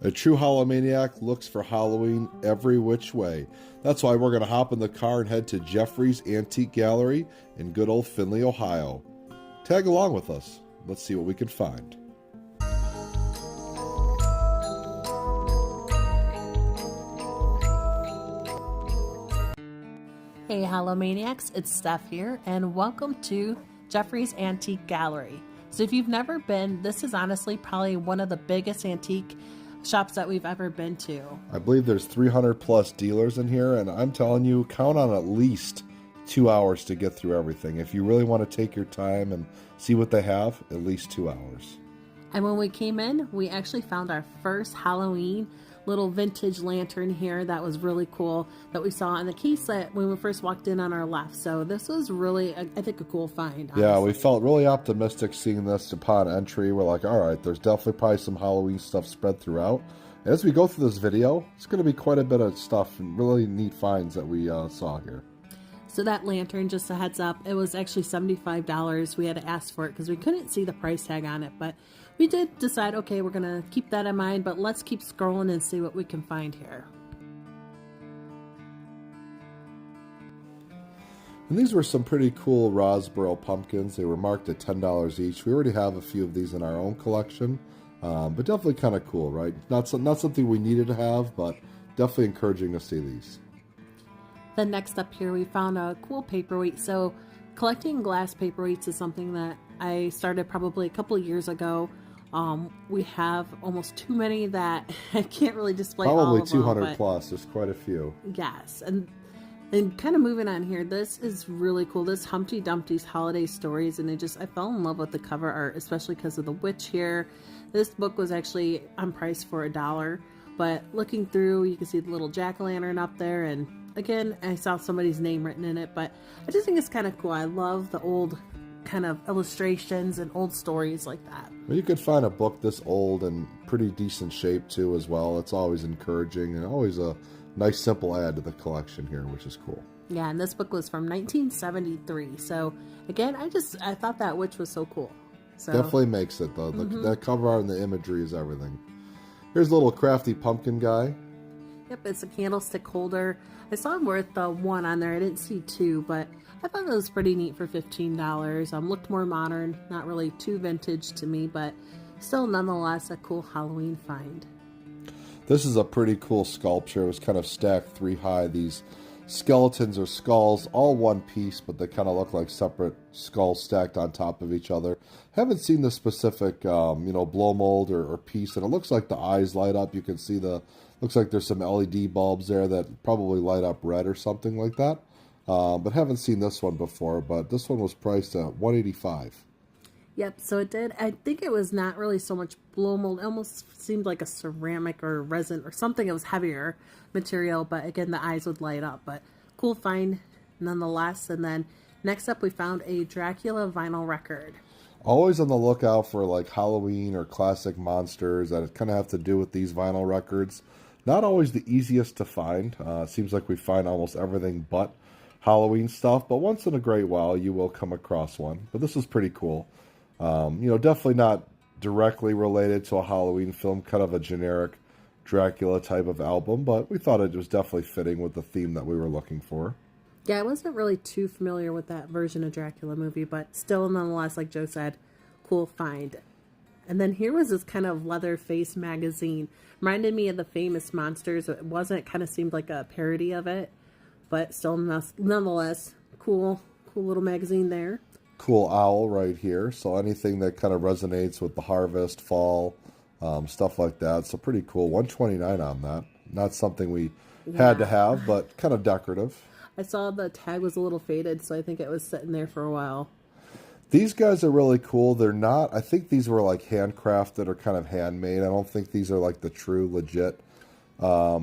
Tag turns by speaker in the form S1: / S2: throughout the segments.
S1: A true Hallowmaniac looks for Halloween every which way. That's why we're going to hop in the car and head to Jeffrey's Antique Gallery in good old Findlay, Ohio. Tag along with us. Let's see what we can find.
S2: Hey Hallowmaniacs, it's Steph here, and welcome to Jeffrey's Antique Gallery. So if you've never been, this is honestly probably one of the biggest antique shops that we've ever been to.
S1: I believe there's 300 plus dealers in here, and I'm telling you, count on at least 2 hours to get through everything. If you really want to take your time and see what they have, at least 2 hours.
S2: And when we came in, we actually found our first Halloween little vintage lantern here that was really cool that we saw in the case that when we first walked in on our left. So this was really, I think, a cool find. Honestly.
S1: Yeah, we felt really optimistic seeing this upon entry. We're like, all right, there's definitely probably some Halloween stuff spread throughout. And as we go through this video, it's going to be quite a bit of stuff and really neat finds that we saw here.
S2: So that lantern, just a heads up, it was actually $75. We had to ask for it because we couldn't see the price tag on it, but we did decide, okay, we're going to keep that in mind, but let's keep scrolling and see what we can find here.
S1: And these were some pretty cool Rosboro pumpkins. They were marked at $10 each. We already have a few of these in our own collection, but definitely kind of cool, right? Not something we needed to have, but definitely encouraging to see these.
S2: Then next up here, we found a cool paperweight. So collecting glass paperweights is something that I started probably a couple of years ago. We have almost too many that I can't really display.
S1: Probably
S2: all of
S1: 200
S2: them,
S1: plus. There's quite a few.
S2: Yes, and kind of moving on here, this is really cool. This Humpty Dumpty's Holiday Stories, and I fell in love with the cover art, especially because of the witch here. This book was actually on price for $1, but looking through, you can see the little jack-o'-lantern up there, and again, I saw somebody's name written in it, but I just think it's kind of cool. I love the old kind of illustrations and old stories like that.
S1: Well, you could find a book this old and pretty decent shape too as well. It's always encouraging and always a nice simple add to the collection here, which is cool.
S2: Yeah, and this book was from 1973. So again, I thought that witch was so cool. So
S1: definitely makes it though. That cover art and the imagery is everything. Here's a little crafty pumpkin guy.
S2: Yep, it's a candlestick holder. I saw him worth one on there. I didn't see two, but I thought it was pretty neat for $15. Looked more modern, not really too vintage to me, but still nonetheless a cool Halloween find.
S1: This is a pretty cool sculpture. It was kind of stacked 3 high. These skeletons or skulls, all one piece, but they kind of look like separate skulls stacked on top of each other. Haven't seen the specific, blow mold or piece, and it looks like the eyes light up. You can see looks like there's some LED bulbs there that probably light up red or something like that. But haven't seen this one before, but this one was priced at $185.
S2: Yep, so it did. I think it was not really so much blow mold. It almost seemed like a ceramic or resin or something. It was heavier material, but again, the eyes would light up. But cool find nonetheless. And then next up, we found a Dracula vinyl record.
S1: Always on the lookout for like Halloween or classic monsters that kind of have to do with these vinyl records. Not always the easiest to find. It seems like we find almost everything but Halloween stuff, but once in a great while you will come across one. But this is pretty cool. Definitely not directly related to a Halloween film, kind of a generic Dracula type of album, but we thought it was definitely fitting with the theme that we were looking for.
S2: Yeah, I wasn't really too familiar with that version of Dracula movie, but still nonetheless, like Joe said, cool find. And then here was this kind of Leatherface magazine. Reminded me of the Famous Monsters. It wasn't, kind of seemed like a parody of it, but still nonetheless, cool little magazine there.
S1: Cool owl right here. So anything that kind of resonates with the harvest, fall, stuff like that. So pretty cool. $129 on that. Not something we had to have, but kind of decorative.
S2: I saw the tag was a little faded, so I think it was sitting there for a while.
S1: These guys are really cool. They're not, I think these were like handcrafted or kind of handmade. I don't think these are like the true, legit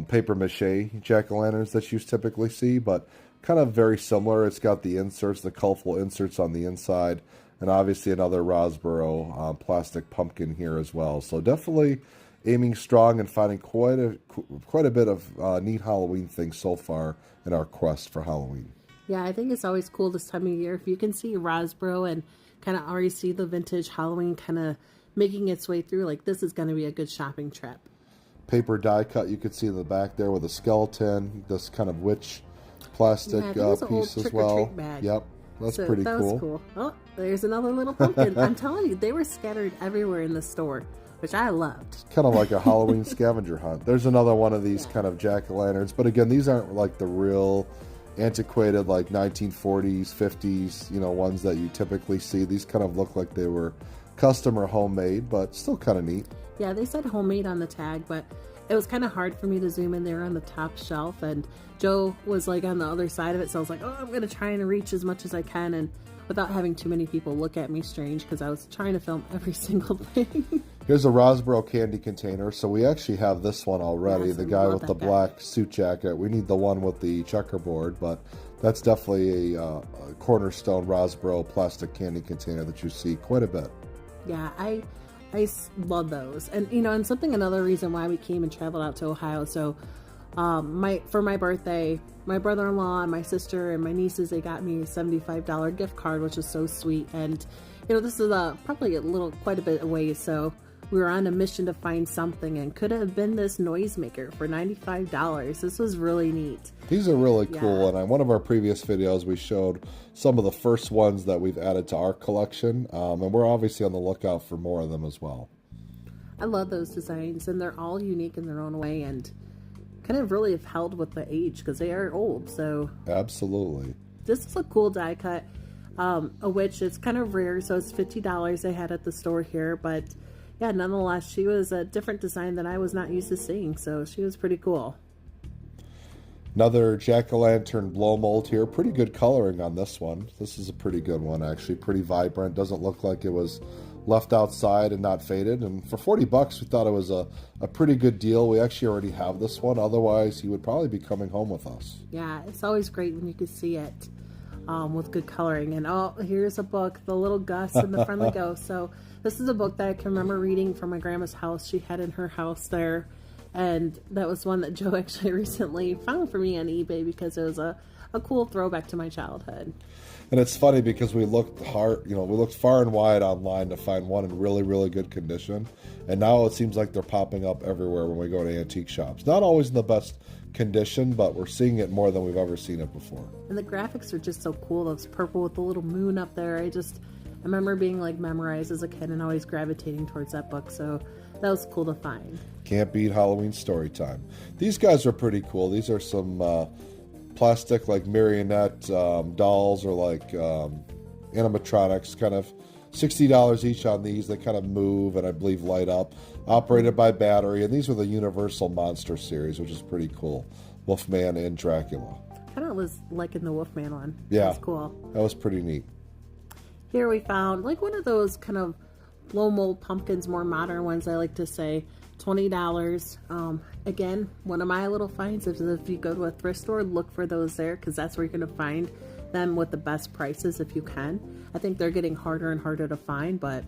S1: paper mache jack-o'-lanterns that you typically see, but kind of very similar. It's got the inserts, the colorful inserts on the inside, and obviously another Rosboro plastic pumpkin here as well. So definitely aiming strong and finding quite a bit of neat Halloween things so far in our quest for Halloween.
S2: Yeah, I think it's always cool this time of year if you can see Rosboro and kind of already see the vintage Halloween kind of making its way through. Like, this is going to be a good shopping trip.
S1: paper die cut you could see in the back there with a skeleton, this kind of witch plastic piece as well.
S2: Bag.
S1: Yep, that's pretty
S2: that
S1: cool.
S2: Was cool. Oh, there's another little pumpkin. I'm telling you, they were scattered everywhere in the store, which I loved.
S1: Kind of like a Halloween scavenger hunt. There's another one of these kind of jack-o'-lanterns, but again, these aren't like the real antiquated like 1940s, 50s, ones that you typically see. These kind of look like they were custom or homemade, but still kind of neat.
S2: Yeah, they said homemade on the tag, but it was kind of hard for me to zoom in there on the top shelf, and Joe was like on the other side of it, so I was like, oh, I'm going to try and reach as much as I can, and without having too many people look at me strange, because I was trying to film every single thing.
S1: Here's a Rosboro candy container. So we actually have this one already.
S2: Yes,
S1: the guy with the black suit jacket. We need the one with the checkerboard, but that's definitely a cornerstone Rosboro plastic candy container that you see quite a bit.
S2: Yeah, I love those. And, another reason why we came and traveled out to Ohio. So for my birthday, my brother-in-law and my sister and my nieces, they got me a $75 gift card, which is so sweet. And, this is probably quite a bit away. So we were on a mission to find something, and could have been this noisemaker for $95. This was really neat.
S1: These are really cool. And on one of our previous videos, we showed some of the first ones that we've added to our collection. And we're obviously on the lookout for more of them as well.
S2: I love those designs, and they're all unique in their own way, and kind of really have held with the age because they are old. So
S1: absolutely,
S2: this is a cool die cut, which is kind of rare. So it's $50 they had at the store here, but yeah, nonetheless, she was a different design than I was not used to seeing, so she was pretty cool.
S1: Another jack-o'-lantern blow mold here. Pretty good coloring on this one. This is a pretty good one, actually. Pretty vibrant. Doesn't look like it was left outside and not faded. And for $40, we thought it was a pretty good deal. We actually already have this one. Otherwise, he would probably be coming home with us.
S2: Yeah, it's always great when you can see it with good coloring. And here's a book, The Little Gus and the Friendly Ghost. So this is a book that I can remember reading from my grandma's house. She had in her house there. And that was one that Joe actually recently found for me on eBay because it was a cool throwback to my childhood.
S1: And it's funny because we looked hard, we looked far and wide online to find one in really, really good condition. And now it seems like they're popping up everywhere when we go to antique shops. Not always in the best condition, but we're seeing it more than we've ever seen it before.
S2: And the graphics are just so cool. Those purple with the little moon up there. I remember being like memorized as a kid and always gravitating towards that book. So that was cool to find.
S1: Can't beat Halloween story time. These guys are pretty cool. These are some plastic like marionette dolls or like animatronics, kind of $60 each on these. They kind of move and I believe light up, operated by battery. And these are the Universal Monster series, which is pretty cool. Wolfman and Dracula.
S2: Kind of was like in the Wolfman one.
S1: Yeah,
S2: that's cool.
S1: That was pretty neat.
S2: Here we found like one of those kind of blow mold pumpkins, more modern ones, I like to say. $20. Again, one of my little finds is if you go to a thrift store, look for those there because that's where you're going to find them with the best prices if you can. I think they're getting harder and harder to find, but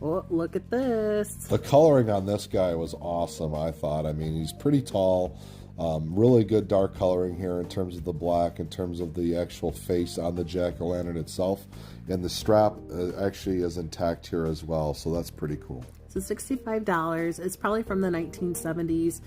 S2: oh, look at this.
S1: The coloring on this guy was awesome, I thought. I mean, he's pretty tall. Really good dark coloring here in terms of the black, in terms of the actual face on the jack-o'-lantern itself. And the strap actually is intact here as well, so that's pretty cool.
S2: So $65. It's probably from the 1970s.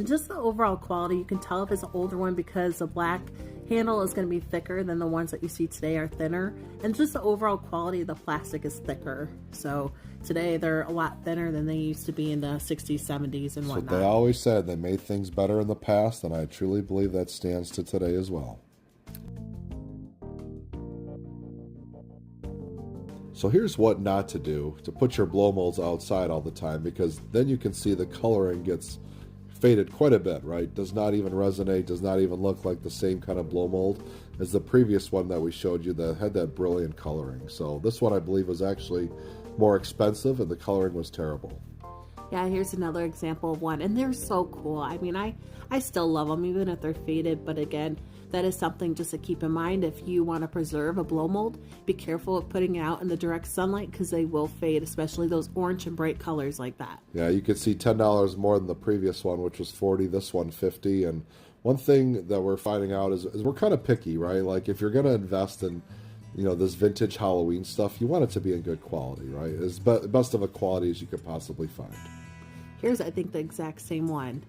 S2: Just the overall quality, you can tell if it's an older one because the black handle is going to be thicker than the ones that you see today are thinner. And just the overall quality of the plastic is thicker. So today they're a lot thinner than they used to be in the 60s, 70s, and whatnot.
S1: So they always said they made things better in the past, and I truly believe that stands to today as well. So here's what not to do, to put your blow molds outside all the time, because then you can see the coloring gets faded quite a bit, right? Does not even resonate, does not even look like the same kind of blow mold as the previous one that we showed you that had that brilliant coloring. So this one I believe was actually more expensive and the coloring was terrible.
S2: Yeah, here's another example of one, and they're so cool. I mean, I still love them even if they're faded, but again, that is something just to keep in mind. If you want to preserve a blow mold, be careful of putting it out in the direct sunlight because they will fade, especially those orange and bright colors like that. Yeah,
S1: you can see $10 more than the previous one, which was $40, this one $50. And one thing that we're finding out is we're kind of picky, right? Like if you're going to invest in this vintage Halloween stuff, you want it to be in good quality, right? As best of a quality as you could possibly find.
S2: Here's, I think, the exact same one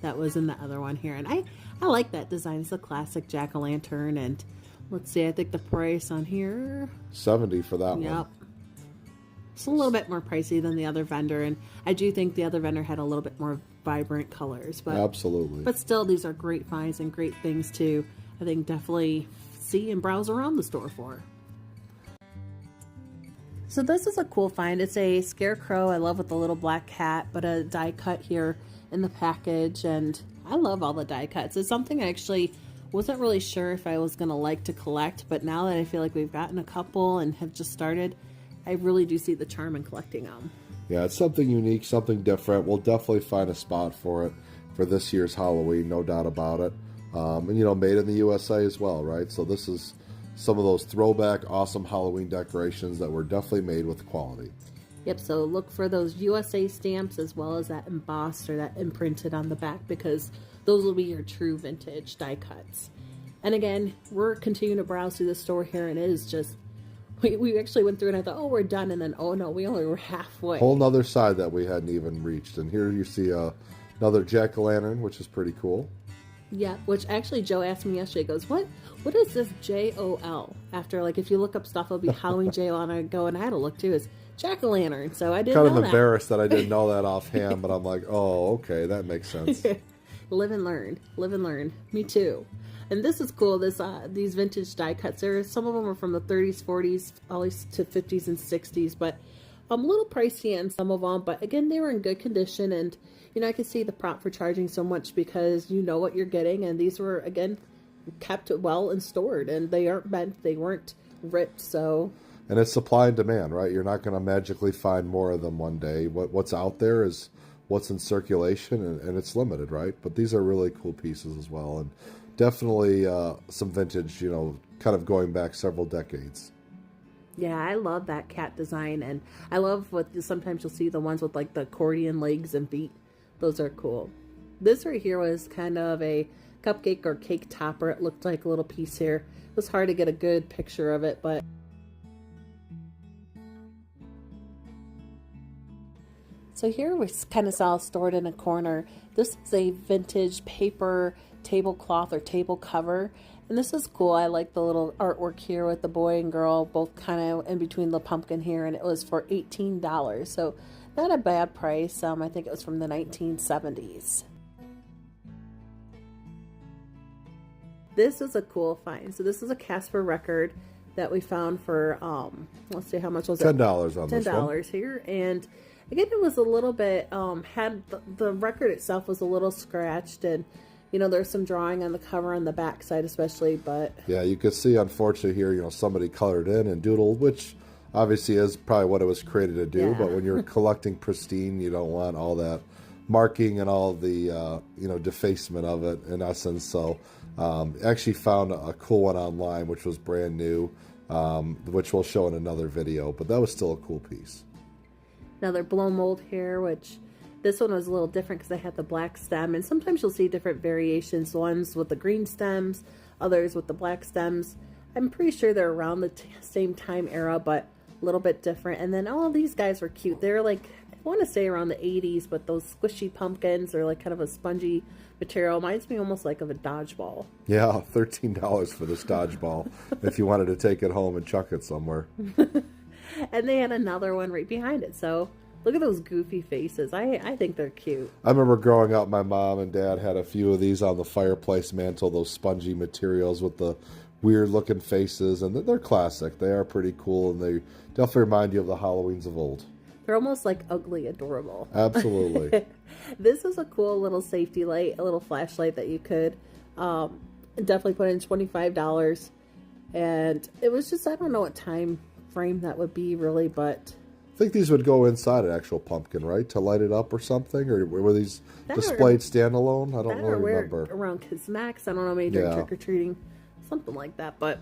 S2: that was in the other one here. And I like that design. It's a classic jack-o'-lantern. And let's see, I think the price on here,
S1: $70 for that one.
S2: Yep. It's a little bit more pricey than the other vendor, and I do think the other vendor had a little bit more vibrant colors. But
S1: absolutely.
S2: But still, these are great finds and great things to, I think, definitely see and browse around the store for. So this is a cool find. It's a scarecrow. I love with the little black hat, but a die cut here in the package, and I love all the die cuts. It's something I actually wasn't really sure if I was going to like to collect, but now that I feel like we've gotten a couple and have just started, I really do see the charm in collecting them.
S1: Yeah, it's something unique, something different. We'll definitely find a spot for it for this year's Halloween, no doubt about it. And, you know, made in the USA as well, right? So this is some of those throwback, awesome Halloween decorations that were definitely made with quality.
S2: Yep, so look for those USA stamps as well as that embossed or that imprinted on the back, because those will be your true vintage die cuts. And again, we're continuing to browse through the store here, and it is just, we actually went through and I thought, oh, we're done, and then, oh no, we only were halfway.
S1: Whole nother side that we hadn't even reached. And here you see another jack-o'-lantern, which is pretty cool.
S2: Yeah, which actually Joe asked me yesterday, goes, what is this J-O-L? After, like, if you look up stuff, it'll be Halloween J-O-L, and I go, and I had to look too, it's jack-o'-lantern, so I didn't know that.
S1: Kind of embarrassed that I didn't know that offhand, but I'm like, oh, okay, that makes sense.
S2: Live and learn. Live and learn. Me too. And this is cool. These vintage die cuts. Some of them are from the 30s, 40s, all these to 50s and 60s, but a little pricey in some of them. But again, they were in good condition, and you know, I can see the prop for charging so much because you know what you're getting, and these were again kept well and stored, and they aren't bent, they weren't ripped, so.
S1: And it's supply and demand, right? You're not going to magically find more of them one day. What's out there is what's in circulation, and it's limited, right? But these are really cool pieces as well, and definitely some vintage, you know, kind of going back several decades.
S2: Yeah, I love that cat design, and I love what sometimes you'll see the ones with like the accordion legs and feet. Those are cool. This right here was kind of a cupcake or cake topper. It looked like a little piece here. It was hard to get a good picture of it, but so here we kind of saw stored in a corner. This is a vintage paper tablecloth or table cover, and this is cool. I like the little artwork here with the boy and girl both kind of in between the pumpkin here, and it was for $18, so not a bad price. I think it was from the 1970s. This is a cool find. So this is a Casper record that we found for let's see, how much was it?
S1: $10 on this one.
S2: $10 here, and again, it was a little bit had the record itself was a little scratched, and you know, there's some drawing on the cover on the back side especially, but
S1: yeah, you could see unfortunately here, you know, somebody colored in and doodled, which obviously is probably what it was created to do. Yeah. But when you're collecting pristine, you don't want all that marking and all the you know, defacement of it in essence. So actually found a cool one online which was brand new, which we'll show in another video, but that was still a cool piece.
S2: Another blow mold here, which this one was a little different because I had the black stem, and sometimes you'll see different variations, ones with the green stems, others with the black stems. I'm pretty sure they're around the same time era, but a little bit different. And then all these guys were cute. They're like, I want to say around the 80s, but those squishy pumpkins are like kind of a spongy material. Reminds me almost like of a dodgeball.
S1: Yeah, $13 for this dodgeball if you wanted to take it home and chuck it somewhere.
S2: And they had another one right behind it. So look at those goofy faces. I think they're cute.
S1: I remember growing up, my mom and dad had a few of these on the fireplace mantle, those spongy materials with the weird looking faces, and they're classic. They are pretty cool, and they definitely remind you of the Halloweens of old.
S2: They're almost like ugly adorable.
S1: Absolutely.
S2: This is a cool little safety light, a little flashlight that you could definitely put in $25. And it was just, I don't know what time frame that would be really, but
S1: I think these would go inside an actual pumpkin, right? To light it up or something? Or were these displayed standalone? I don't really remember.
S2: Around Kismax, I don't know, maybe during trick-or-treating, something like that, but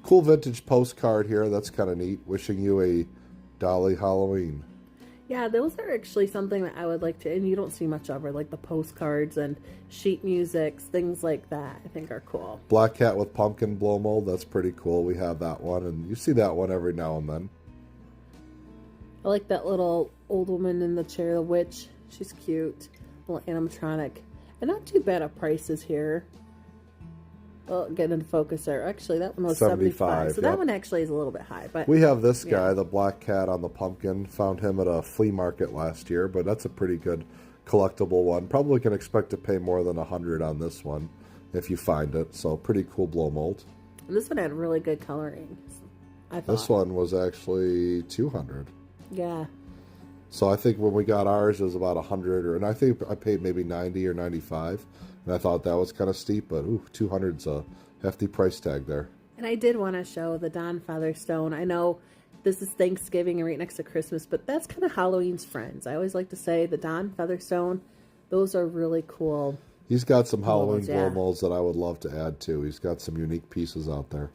S1: cool vintage postcard here. That's kind of neat. Wishing you a Dolly Halloween.
S2: Yeah, those are actually something that I would like to, and you don't see much of it, like the postcards and sheet musics, things like that, I think are cool.
S1: Black cat with pumpkin blow mold, that's pretty cool. We have that one, and you see that one every now and then.
S2: I like that little old woman in the chair, the witch. She's cute. Little animatronic. And not too bad at prices here. Well, get into focus there. Actually, that one was 75. So that one actually is a little bit high. But
S1: we have this guy, the black cat on the pumpkin. Found him at a flea market last year, but that's a pretty good collectible one. Probably can expect to pay more than $100 on this one if you find it. So pretty cool blow mold.
S2: And this one had really good coloring, I thought.
S1: This one was actually $200.
S2: Yeah.
S1: So I think when we got ours, it was about $100, and I think I paid maybe $90 or $95, and I thought that was kind of steep, but ooh, $200's a hefty price tag there.
S2: And I did want to show the Don Featherstone. I know this is Thanksgiving and right next to Christmas, but that's kind of Halloween's friends. I always like to say the Don Featherstone, those are really cool.
S1: He's got some Halloween blow molds that I would love to add too. He's got some unique pieces out there.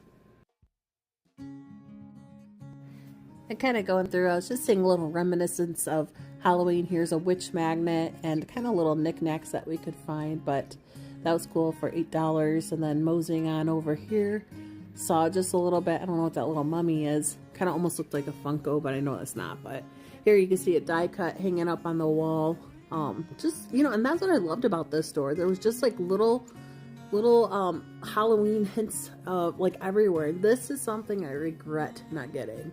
S2: And kind of going through, I was just seeing a little reminiscence of Halloween. Here's a witch magnet and kind of little knickknacks that we could find, but that was cool for $8. And then moseying on over here, saw just a little bit, I don't know what that little mummy is. Kind of almost looked like a Funko, but I know it's not. But here you can see a die cut hanging up on the wall. Just, you know, and that's what I loved about this store. There was just like little Halloween hints like everywhere. This is something I regret not getting.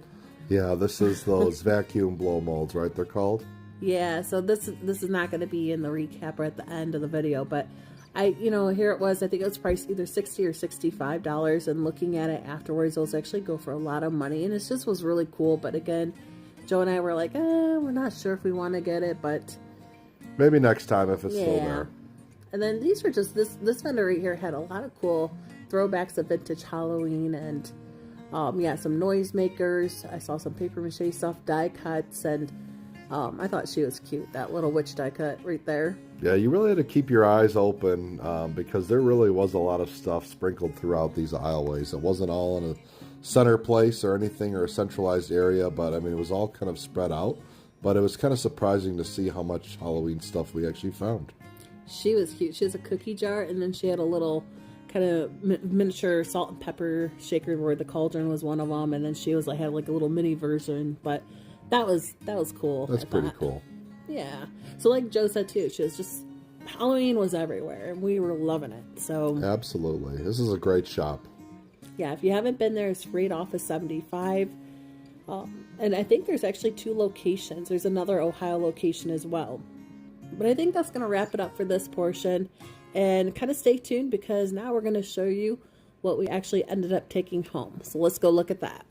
S1: Yeah, this is those vacuum blow molds, right? They're called.
S2: Yeah, so this is not going to be in the recap or at the end of the video, but here it was. I think it was priced either $60 or $65, and looking at it afterwards, those actually go for a lot of money, and it just was really cool. But again, Joe and I were like, we're not sure if we want to get it, but
S1: maybe next time if it's still there.
S2: And then these were just this vendor right here had a lot of cool throwbacks of vintage Halloween and. Some noisemakers. I saw some paper mache stuff, die cuts, and I thought she was cute. That little witch die cut right there.
S1: Yeah, you really had to keep your eyes open because there really was a lot of stuff sprinkled throughout these aisleways. It wasn't all in a center place or anything or a centralized area, but I mean, it was all kind of spread out. But it was kind of surprising to see how much Halloween stuff we actually found.
S2: She was cute. She has a cookie jar, and then she had a little kind of miniature salt and pepper shaker where the cauldron was one of them, and then she was had like a little mini version, but that was cool.
S1: That's pretty cool.
S2: Yeah. So like Joe said too, she was just Halloween was everywhere and we were loving it. So
S1: absolutely. This is a great shop.
S2: Yeah, if you haven't been there, it's right off of 75. And I think there's actually 2 locations. There's another Ohio location as well. But I think that's going to wrap it up for this portion. And kind of stay tuned because now we're going to show you what we actually ended up taking home. So let's go look at that.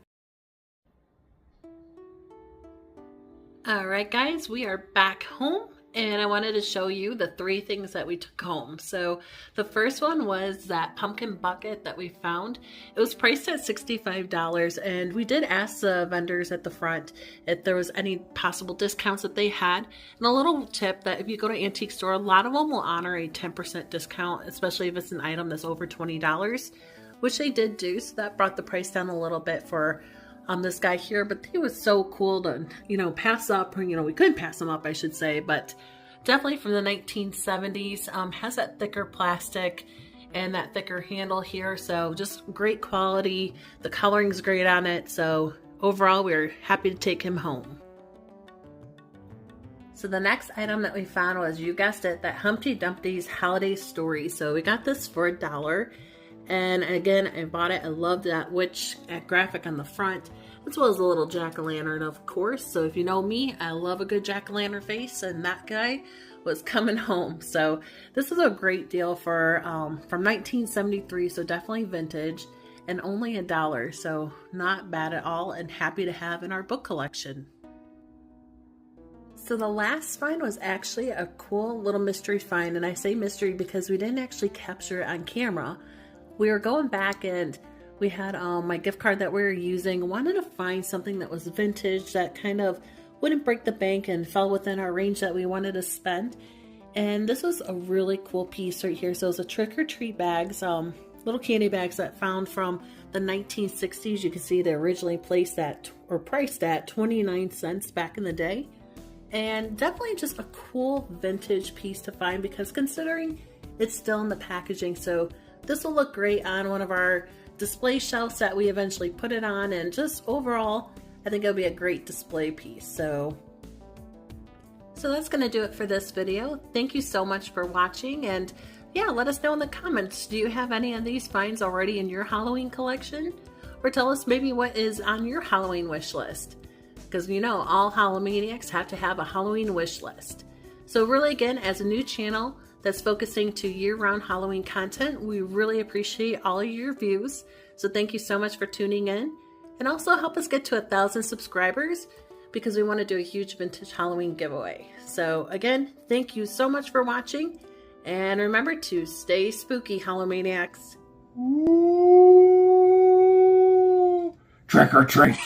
S2: Alright guys, we are back home and I wanted to show you the 3 things that we took home. So the first one was that pumpkin bucket that we found. It was priced at $65 and we did ask the vendors at the front if there was any possible discounts that they had. And a little tip that if you go to an antique store, a lot of them will honor a 10% discount, especially if it's an item that's over $20, which they did do. So that brought the price down a little bit for this guy here, but he was so cool to, pass up, or, we couldn't pass him up, I should say, but definitely from the 1970s, has that thicker plastic and that thicker handle here, so just great quality. The coloring's great on it, so overall, we're happy to take him home. So the next item that we found was, you guessed it, that Humpty Dumpty's Holiday Story. So we got this for $1. And again, I bought it. I loved that witch graphic on the front, as well as a little jack-o'-lantern, of course. So if you know me, I love a good jack-o'-lantern face, and that guy was coming home. So this is a great deal for from 1973, so definitely vintage, and only $1. So not bad at all, and happy to have in our book collection. So the last find was actually a cool little mystery find, and I say mystery because we didn't actually capture it on camera. We were going back and we had my gift card that we were using. Wanted to find something that was vintage that kind of wouldn't break the bank and fell within our range that we wanted to spend. And this was a really cool piece right here. So it was a trick-or-treat bags, little candy bags that found from the 1960s. You can see they're originally priced at 29 cents back in the day. And definitely just a cool vintage piece to find because considering it's still in the packaging. So this will look great on one of our display shelves that we eventually put it on, and just overall, I think it'll be a great display piece. So So that's going to do it for this video. Thank you so much for watching, and yeah, let us know in the comments, do you have any of these finds already in your Halloween collection? Or tell us maybe what is on your Halloween wish list. Because you know, all Hallowmaniacs have to have a Halloween wish list. So really, again, as a new channel that's focusing to year-round Halloween content, we really appreciate all of your views. So thank you so much for tuning in. And also help us get to 1,000 subscribers, because we want to do a huge vintage Halloween giveaway. So again, thank you so much for watching. And remember to stay spooky, Hallowmaniacs.
S1: Trick or treat.